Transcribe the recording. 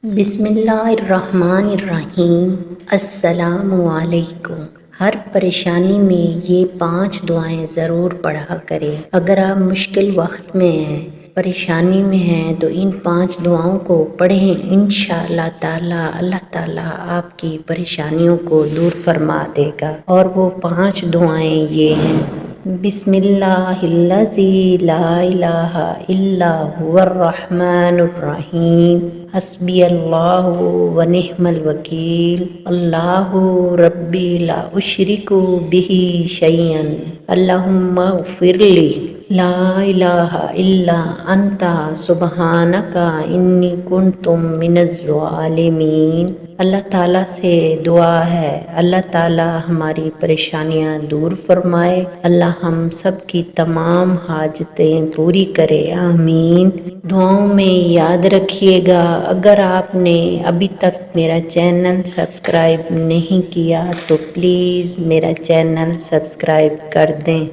بسم اللہ الرحمن الرحیم۔ السلام علیکم۔ ہر پریشانی میں یہ 5 دعائیں ضرور پڑھا کریں۔ اگر آپ مشکل وقت میں ہیں، پریشانی میں ہیں تو ان 5 دعاؤں کو پڑھیں۔ انشاءاللہ تعالی اللہ تعالیٰ آپ کی پریشانیوں کو دور فرما دے گا۔ اور وہ 5 دعائیں یہ ہیں: بسم اللہ الذی لا الہ الا هو الرحمن الرحیم، حسبی اللہ ونعم الوکیل، اللہ ربی لا اشرک بہ شیئا، اللہم اغفر لی، لا الہ الا انت سبحانک انی کنت من الظالمین۔ اللہ تعالیٰ سے دعا ہے اللہ تعالیٰ ہماری پریشانیاں دور فرمائے، اللہ ہم سب کی تمام حاجتیں پوری کرے، آمین۔ دعاؤں میں یاد رکھیے گا، اگر آپ نے ابھی تک میرا چینل سبسکرائب نہیں کیا تو پلیز میرا چینل سبسکرائب کر دیں۔